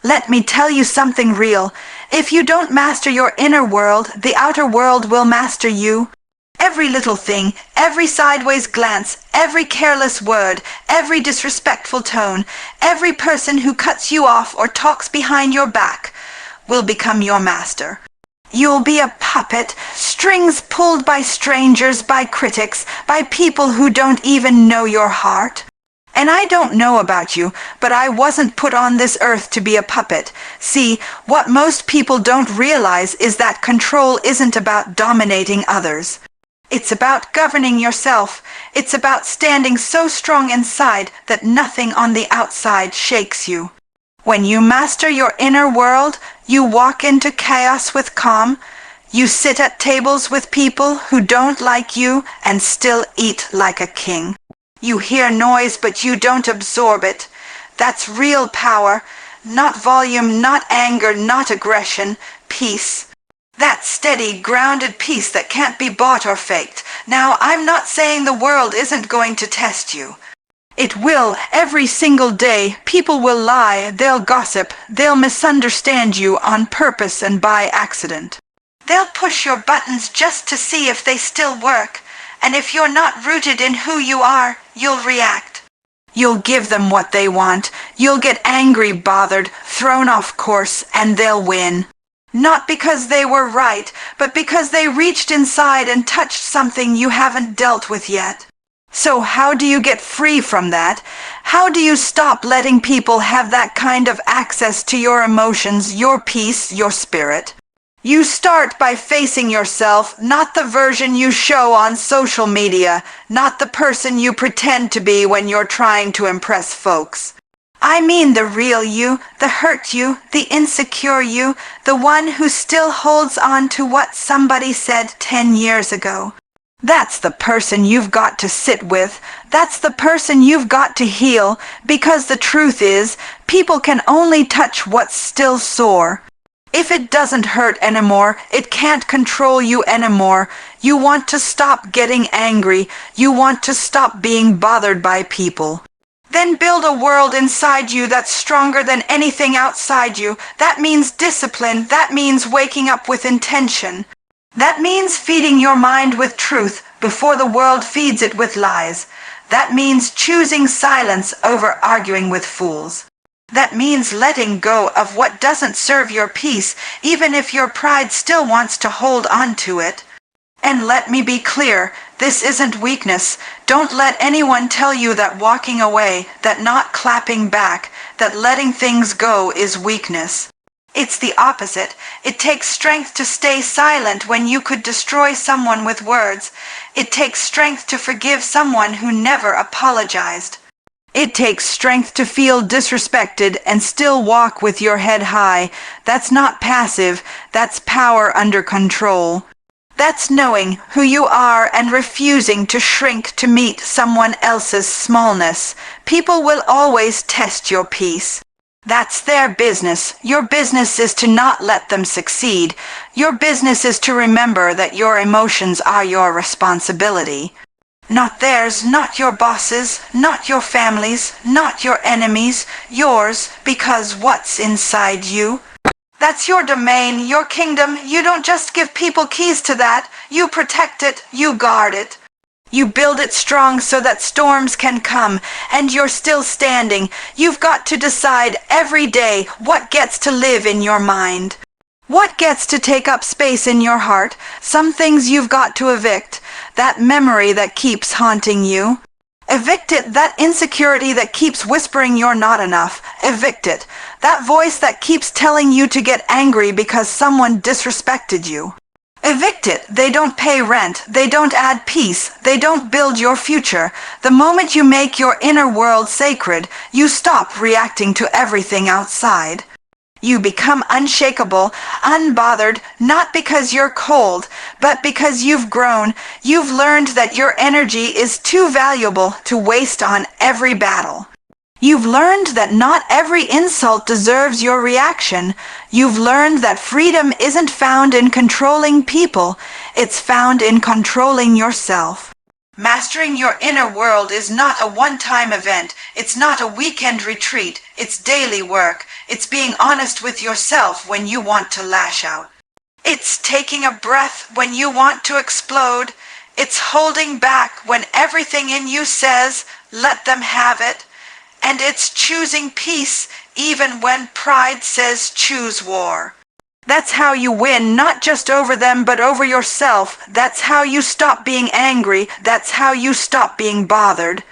Let me tell you something real. If you don't master your inner world, the outer world will master you. Every little thing, every sideways glance, every careless word, every disrespectful tone, every person who cuts you off or talks behind your back will become your master. You'll be a puppet, strings pulled by strangers, by critics, by people who don't even know your heart. And I don't know about you, but I wasn't put on this earth to be a puppet. See, what most people don't realize is that control isn't about dominating others. It's about governing yourself. It's about standing so strong inside that nothing on the outside shakes you. When you master your inner world, you walk into chaos with calm. You sit at tables with people who don't like you and still eat like a king. You hear noise, but you don't absorb it. That's real power. Not volume, not anger, not aggression. Peace. That steady, grounded peace that can't be bought or faked. Now, I'm not saying the world isn't going to test you. It will, every single day. People will lie, they'll gossip, they'll misunderstand you on purpose and by accident. They'll push your buttons just to see if they still work. And if you're not rooted in who you are, you'll react. You'll give them what they want. You'll get angry, bothered, thrown off course, and they'll win. Not because they were right, but because they reached inside and touched something you haven't dealt with yet. So how do you get free from that? How do you stop letting people have that kind of access to your emotions, your peace, your spirit? You start by facing yourself, not the version you show on social media, not the person you pretend to be when you're trying to impress folks. I mean the real you, the hurt you, the insecure you, the one who still holds on to what somebody said 10 years ago. That's the person you've got to sit with. That's the person you've got to heal, because the truth is, people can only touch what's still sore. If it doesn't hurt anymore, it can't control you anymore. You want to stop getting angry. You want to stop being bothered by people. Then build a world inside you that's stronger than anything outside you. That means discipline. That means waking up with intention. That means feeding your mind with truth before the world feeds it with lies. That means choosing silence over arguing with fools. That means letting go of what doesn't serve your peace, even if your pride still wants to hold on to it. And let me be clear, this isn't weakness. Don't let anyone tell you that walking away, that not clapping back, that letting things go is weakness. It's the opposite. It takes strength to stay silent when you could destroy someone with words. It takes strength to forgive someone who never apologized. It takes strength to feel disrespected and still walk with your head high. That's not passive, that's power under control. That's knowing who you are and refusing to shrink to meet someone else's smallness. People will always test your peace. That's their business. Your business is to not let them succeed. Your business is to remember that your emotions are your responsibility. Not theirs, not your bosses, not your families, not your enemies, yours, because what's inside you? That's your domain, your kingdom. You don't just give people keys to that. You protect it, you guard it. You build it strong so that storms can come, and you're still standing. You've got to decide every day what gets to live in your mind. What gets to take up space in your heart? Some things you've got to evict. That memory that keeps haunting you. Evict it. That insecurity that keeps whispering you're not enough. Evict it. That voice that keeps telling you to get angry because someone disrespected you. Evict it. They don't pay rent. They don't add peace. They don't build your future. The moment you make your inner world sacred, you stop reacting to everything outside. You become unshakable, unbothered, not because you're cold, but because you've grown. You've learned that your energy is too valuable to waste on every battle. You've learned that not every insult deserves your reaction. You've learned that freedom isn't found in controlling people. It's found in controlling yourself. Mastering your inner world is not a one-time event. It's not a weekend retreat. It's daily work. It's being honest with yourself when you want to lash out. It's taking a breath when you want to explode. It's holding back when everything in you says, let them have it. And it's choosing peace even when pride says choose war. That's how you win, not just over them, but over yourself. That's how you stop being angry. That's how you stop being bothered.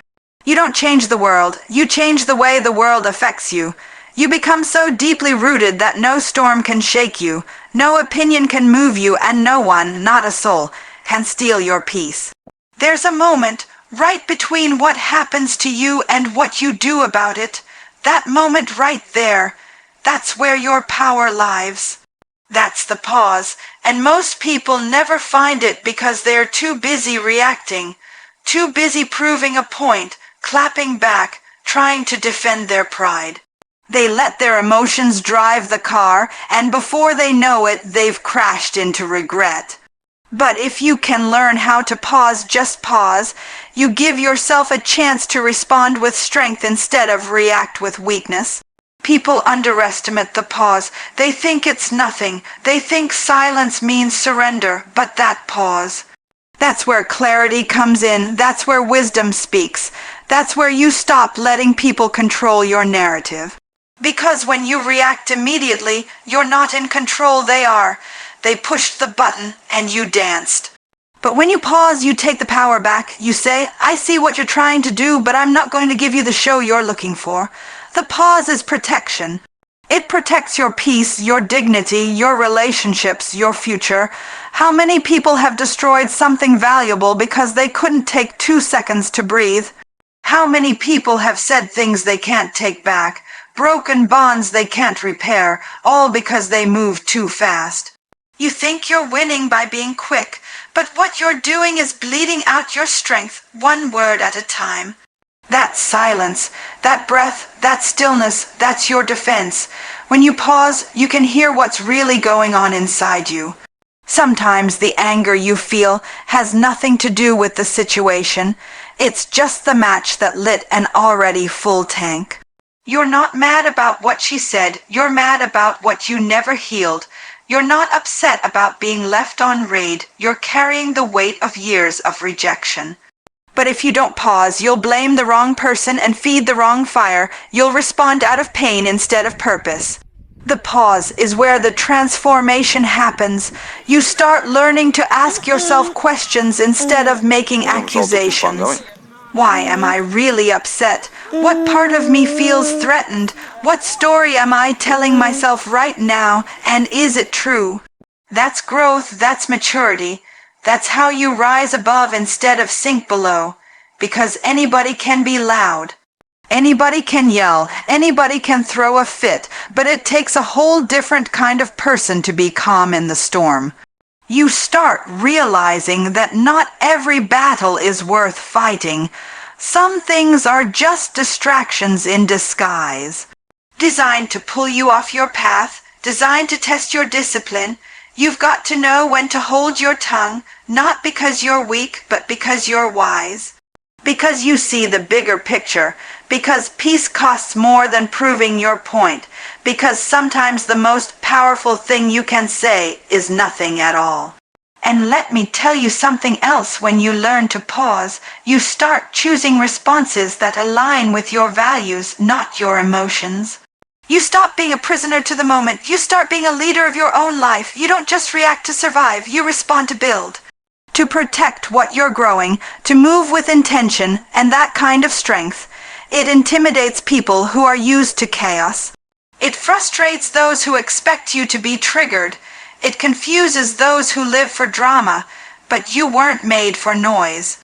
You don't change the world. You change the way the world affects you. You become so deeply rooted that no storm can shake you. No opinion can move you, and no one, not a soul, can steal your peace. There's a moment right between what happens to you and what you do about it. That moment right there, that's where your power lies. That's the pause, and most people never find it because they're too busy reacting, too busy proving a point, clapping back, trying to defend their pride. They let their emotions drive the car, and before they know it, they've crashed into regret. But if you can learn how to pause, just pause, you give yourself a chance to respond with strength instead of react with weakness. People underestimate the pause. They think it's nothing. They think silence means surrender, but that pause. That's where clarity comes in. That's where wisdom speaks. That's where you stop letting people control your narrative. Because when you react immediately, you're not in control, they are. They pushed the button and you danced. But when you pause, you take the power back. You say, I see what you're trying to do, but I'm not going to give you the show you're looking for. The pause is protection. It protects your peace, your dignity, your relationships, your future. How many people have destroyed something valuable because they couldn't take 2 seconds to breathe? How many people have said things they can't take back, broken bonds they can't repair, all because they moved too fast? You think you're winning by being quick, but what you're doing is bleeding out your strength, one word at a time. That silence, that breath, that stillness, that's your defense. When you pause, you can hear what's really going on inside you. Sometimes the anger you feel has nothing to do with the situation. It's just the match that lit an already full tank. You're not mad about what she said. You're mad about what you never healed. You're not upset about being left on read. You're carrying the weight of years of rejection. But if you don't pause, you'll blame the wrong person and feed the wrong fire. You'll respond out of pain instead of purpose. The pause is where the transformation happens. You start learning to ask yourself questions instead of making accusations. Why am I really upset? What part of me feels threatened? What story am I telling myself right now, and is it true? That's growth, that's maturity. That's how you rise above instead of sink below. Because anybody can be loud. Anybody can yell. Anybody can throw a fit. But it takes a whole different kind of person to be calm in the storm. You start realizing that not every battle is worth fighting. Some things are just distractions in disguise. Designed to pull you off your path. Designed to test your discipline. You've got to know when to hold your tongue, not because you're weak, but because you're wise. Because you see the bigger picture. Because peace costs more than proving your point. Because sometimes the most powerful thing you can say is nothing at all. And let me tell you something else. When you learn to pause, you start choosing responses that align with your values, not your emotions. You stop being a prisoner to the moment. You start being a leader of your own life. You don't just react to survive. You respond to build. To protect what you're growing. To move with intention and that kind of strength. It intimidates people who are used to chaos. It frustrates those who expect you to be triggered. It confuses those who live for drama. But you weren't made for noise.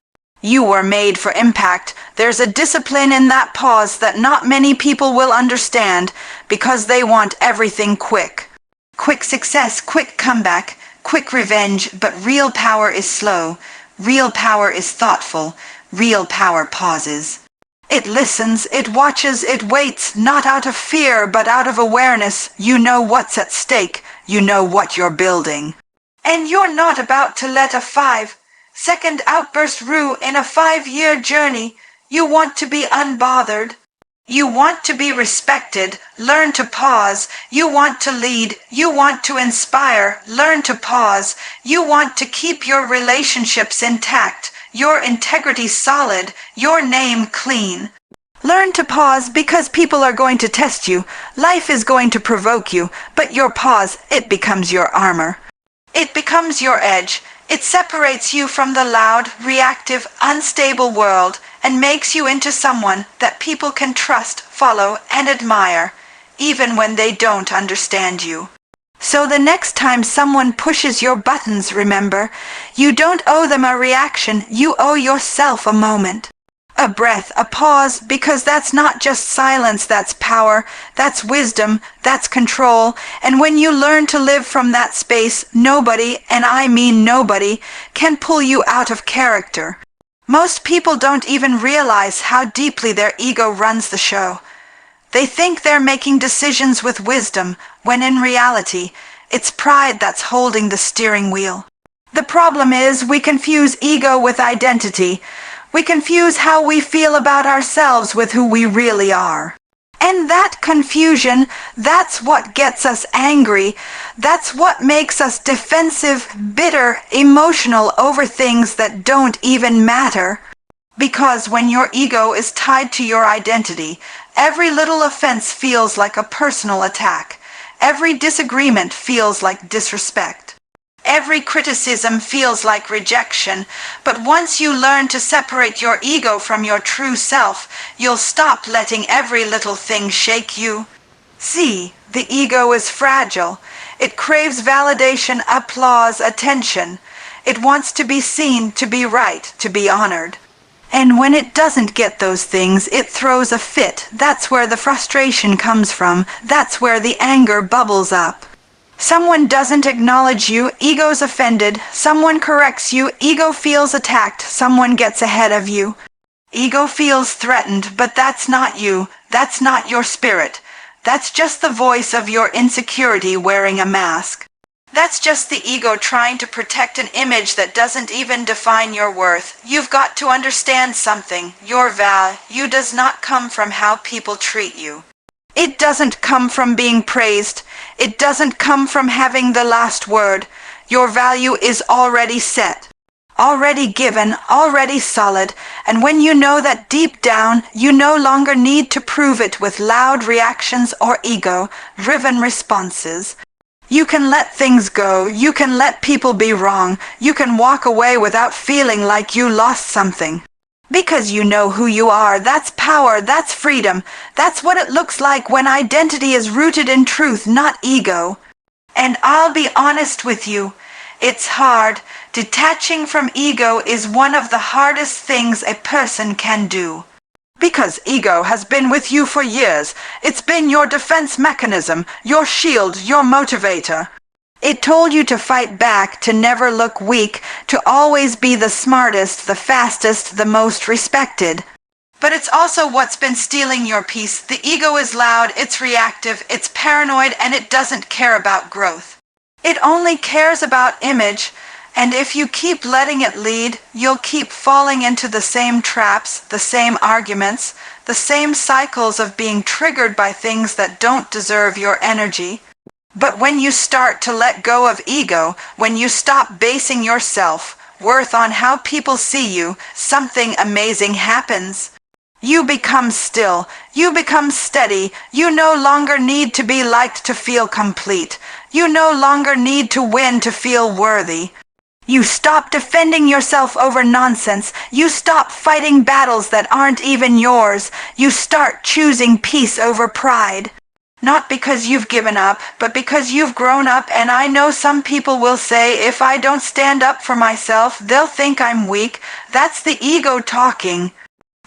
You were made for impact. There's a discipline in that pause that not many people will understand because they want everything quick. Quick success, quick comeback, quick revenge, but real power is slow. Real power is thoughtful. Real power pauses. It listens, it watches, it waits, not out of fear, but out of awareness. You know what's at stake. You know what you're building. And you're not about to let a 5 Second outburst rue in a 5-year journey. You want to be unbothered. You want to be respected. Learn to pause. You want to lead. You want to inspire. Learn to pause. You want to keep your relationships intact, your integrity solid, your name clean. Learn to pause because people are going to test you. Life is going to provoke you, but your pause, it becomes your armor. It becomes your edge. It separates you from the loud, reactive, unstable world and makes you into someone that people can trust, follow, and admire, even when they don't understand you. So the next time someone pushes your buttons, remember, you don't owe them a reaction, you owe yourself a moment. A breath, a pause, because that's not just silence, that's power, that's wisdom, that's control, and when you learn to live from that space, nobody, and I mean nobody, can pull you out of character. Most people don't even realize how deeply their ego runs the show. They think they're making decisions with wisdom, when in reality, it's pride that's holding the steering wheel. The problem is we confuse ego with identity. We confuse how we feel about ourselves with who we really are. And that confusion, that's what gets us angry. That's what makes us defensive, bitter, emotional over things that don't even matter. Because when your ego is tied to your identity, every little offense feels like a personal attack. Every disagreement feels like disrespect. Every criticism feels like rejection, but once you learn to separate your ego from your true self, you'll stop letting every little thing shake you. See, the ego is fragile. It craves validation, applause, attention. It wants to be seen, to be right, to be honored. And when it doesn't get those things, it throws a fit. That's where the frustration comes from. That's where the anger bubbles up. Someone doesn't acknowledge you, ego's offended. Someone corrects you, ego feels attacked. Someone gets ahead of you. Ego feels threatened, but that's not you. That's not your spirit. That's just the voice of your insecurity wearing a mask. That's just the ego trying to protect an image that doesn't even define your worth. You've got to understand something. Your value does not come from how people treat you. It doesn't come from being praised. It doesn't come from having the last word. Your value is already set, already given, already solid, and when you know that deep down, you no longer need to prove it with loud reactions or ego-driven responses. You can let things go. You can let people be wrong. You can walk away without feeling like you lost something. Because you know who you are. That's power, that's freedom. That's what it looks like when identity is rooted in truth, not ego. And I'll be honest with you, it's hard. Detaching from ego is one of the hardest things a person can do. Because ego has been with you for years. It's been your defense mechanism, your shield, your motivator. It told you to fight back, to never look weak, to always be the smartest, the fastest, the most respected. But it's also what's been stealing your peace. The ego is loud, it's reactive, it's paranoid, and it doesn't care about growth. It only cares about image, and if you keep letting it lead, you'll keep falling into the same traps, the same arguments, the same cycles of being triggered by things that don't deserve your energy. But when you start to let go of ego, when you stop basing your self-worth on how people see you, something amazing happens. You become still, you become steady, you no longer need to be liked to feel complete. You no longer need to win to feel worthy. You stop defending yourself over nonsense. You stop fighting battles that aren't even yours. You start choosing peace over pride. Not because you've given up, but because you've grown up, and I know some people will say, if I don't stand up for myself, they'll think I'm weak. That's the ego talking.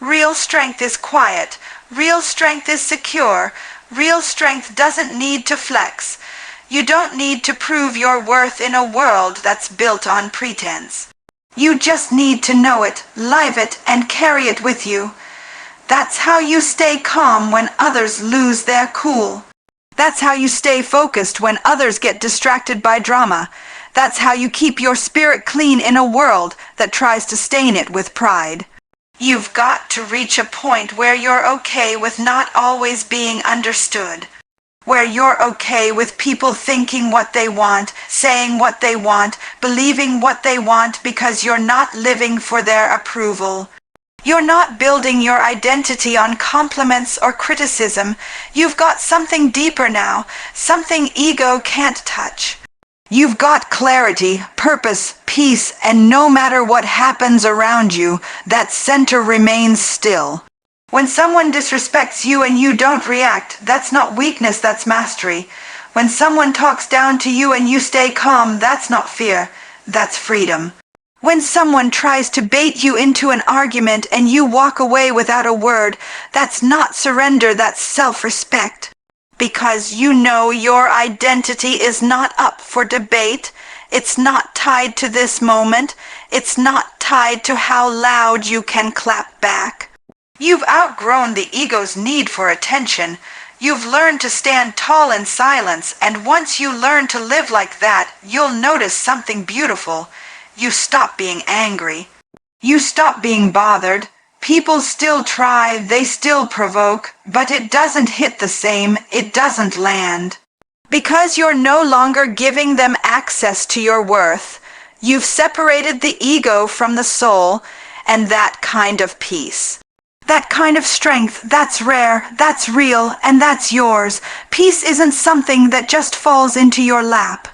Real strength is quiet. Real strength is secure. Real strength doesn't need to flex. You don't need to prove your worth in a world that's built on pretense. You just need to know it, live it, and carry it with you. That's how you stay calm when others lose their cool. That's how you stay focused when others get distracted by drama. That's how you keep your spirit clean in a world that tries to stain it with pride. You've got to reach a point where you're okay with not always being understood. Where you're okay with people thinking what they want, saying what they want, believing what they want because you're not living for their approval. You're not building your identity on compliments or criticism. You've got something deeper now, something ego can't touch. You've got clarity, purpose, peace, and no matter what happens around you, that center remains still. When someone disrespects you and you don't react, that's not weakness, that's mastery. When someone talks down to you and you stay calm, that's not fear, that's freedom. When someone tries to bait you into an argument and you walk away without a word, that's not surrender, that's self-respect. Because you know your identity is not up for debate. It's not tied to this moment. It's not tied to how loud you can clap back. You've outgrown the ego's need for attention. You've learned to stand tall in silence, and once you learn to live like that, you'll notice something beautiful. You stop being angry. You stop being bothered. People still try, they still provoke, but it doesn't hit the same, it doesn't land. Because you're no longer giving them access to your worth, you've separated the ego from the soul, and that kind of peace. That kind of strength, that's rare, that's real, and that's yours. Peace isn't something that just falls into your lap.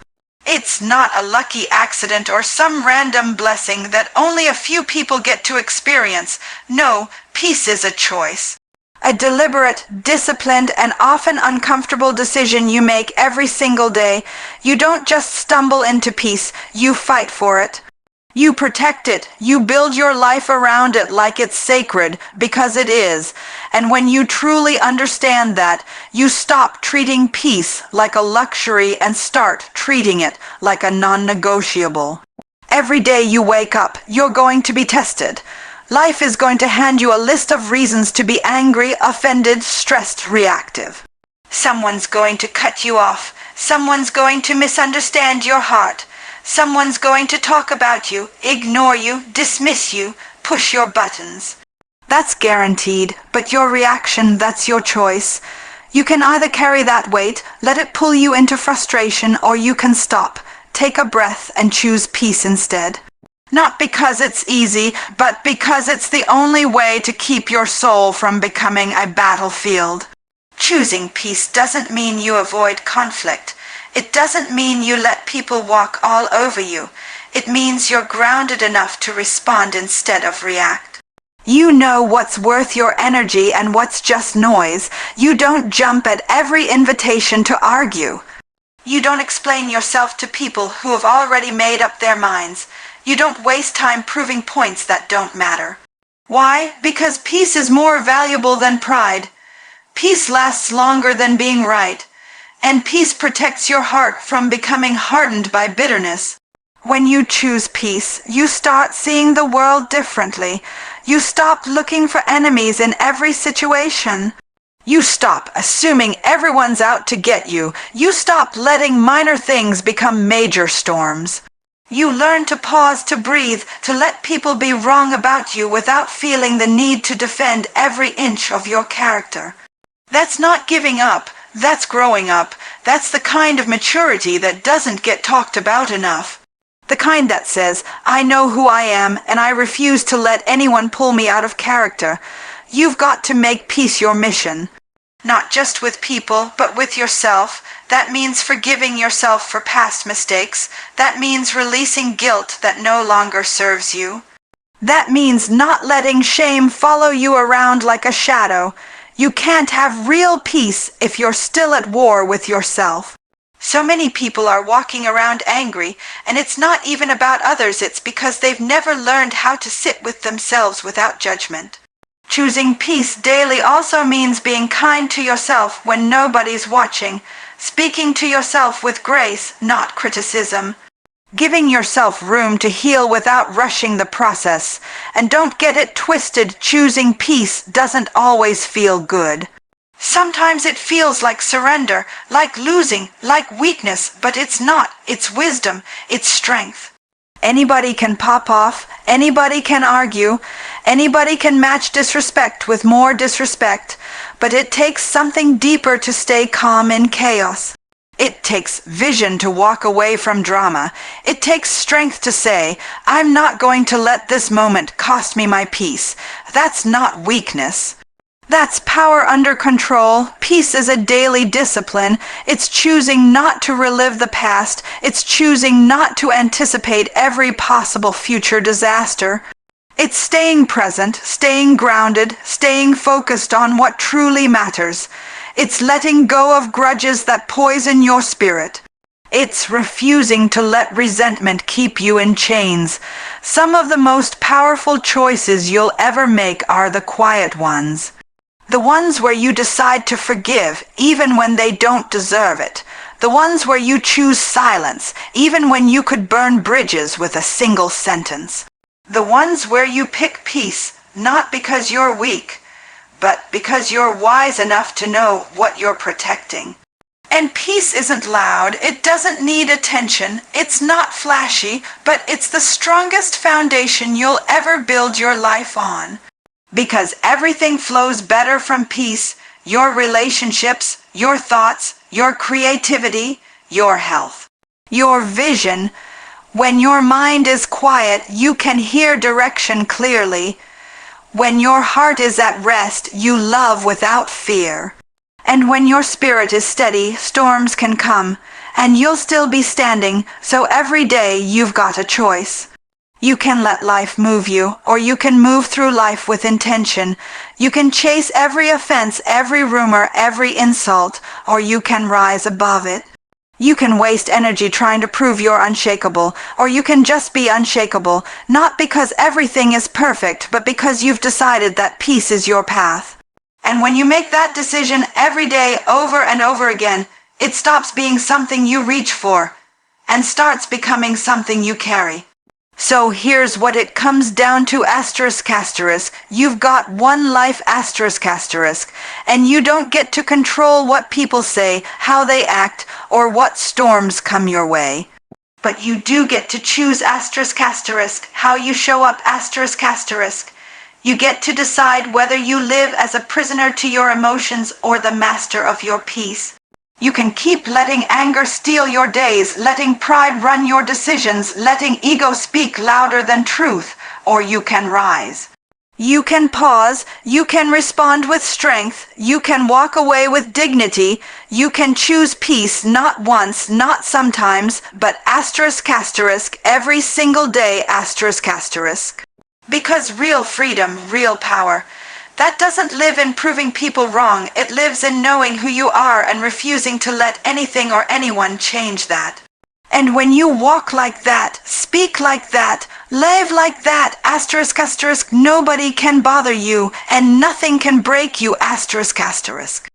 It's not a lucky accident or some random blessing that only a few people get to experience. No, peace is a choice. A deliberate, disciplined, and often uncomfortable decision you make every single day. You don't just stumble into peace, you fight for it. You protect it, you build your life around it like it's sacred, because it is. And when you truly understand that, you stop treating peace like a luxury and start treating it like a non-negotiable. Every day you wake up, you're going to be tested. Life is going to hand you a list of reasons to be angry, offended, stressed, reactive. Someone's going to cut you off. Someone's going to misunderstand your heart. Someone's going to talk about you, ignore you, dismiss you, push your buttons. That's guaranteed, but your reaction, that's your choice. You can either carry that weight, let it pull you into frustration, or you can stop, take a breath, and choose peace instead. Not because it's easy, but because it's the only way to keep your soul from becoming a battlefield. Choosing peace doesn't mean you avoid conflict. It doesn't mean you let people walk all over you. It means you're grounded enough to respond instead of react. You know what's worth your energy and what's just noise. You don't jump at every invitation to argue. You don't explain yourself to people who have already made up their minds. You don't waste time proving points that don't matter. Why? Because peace is more valuable than pride. Peace lasts longer than being right. And peace protects your heart from becoming hardened by bitterness. When you choose peace, you start seeing the world differently. You stop looking for enemies in every situation. You stop assuming everyone's out to get you. You stop letting minor things become major storms. You learn to pause, to breathe, to let people be wrong about you without feeling the need to defend every inch of your character. That's not giving up. That's growing up. That's the kind of maturity that doesn't get talked about enough. The kind that says, I know who I am and I refuse to let anyone pull me out of character. You've got to make peace your mission. Not just with people, but with yourself. That means forgiving yourself for past mistakes. That means releasing guilt that no longer serves you. That means not letting shame follow you around like a shadow. You can't have real peace if you're still at war with yourself. So many people are walking around angry, and it's not even about others, it's because they've never learned how to sit with themselves without judgment. Choosing peace daily also means being kind to yourself when nobody's watching, speaking to yourself with grace, not criticism. Giving yourself room to heal without rushing the process. And don't get it twisted, choosing peace doesn't always feel good. Sometimes it feels like surrender, like losing, like weakness, but it's not. It's wisdom. It's strength. Anybody can pop off. Anybody can argue. Anybody can match disrespect with more disrespect. But it takes something deeper to stay calm in chaos. It takes vision to walk away from drama. It takes strength to say, I'm not going to let this moment cost me my peace. That's not weakness. That's power under control. Peace is a daily discipline. It's choosing not to relive the past. It's choosing not to anticipate every possible future disaster. It's staying present, staying grounded, staying focused on what truly matters. It's letting go of grudges that poison your spirit. It's refusing to let resentment keep you in chains. Some of the most powerful choices you'll ever make are the quiet ones. The ones where you decide to forgive, even when they don't deserve it. The ones where you choose silence, even when you could burn bridges with a single sentence. The ones where you pick peace, not because you're weak, but because you're wise enough to know what you're protecting. And peace isn't loud, it doesn't need attention, it's not flashy, but it's the strongest foundation you'll ever build your life on. Because everything flows better from peace, your relationships, your thoughts, your creativity, your health, your vision. When your mind is quiet, you can hear direction clearly. When your heart is at rest, you love without fear. And when your spirit is steady, storms can come, and you'll still be standing, so every day you've got a choice. You can let life move you, or you can move through life with intention. You can chase every offense, every rumor, every insult, or you can rise above it. You can waste energy trying to prove you're unshakable, or you can just be unshakable, not because everything is perfect, but because you've decided that peace is your path. And when you make that decision every day over and over again, it stops being something you reach for, and starts becoming something you carry. So here's what it comes down to, ***. You've got one life, ***, and you don't get to control what people say, how they act, or what storms come your way. But you do get to choose, ***, how you show up, ***. You get to decide whether you live as a prisoner to your emotions or the master of your peace. You can keep letting anger steal your days, letting pride run your decisions, letting ego speak louder than truth, or you can rise. You can pause, you can respond with strength, you can walk away with dignity, you can choose peace not once, not sometimes, but ***, every single day, ***. Because real freedom, real power, that doesn't live in proving people wrong. It lives in knowing who you are and refusing to let anything or anyone change that. And when you walk like that, speak like that, live like that, ***, nobody can bother you and nothing can break you, ***.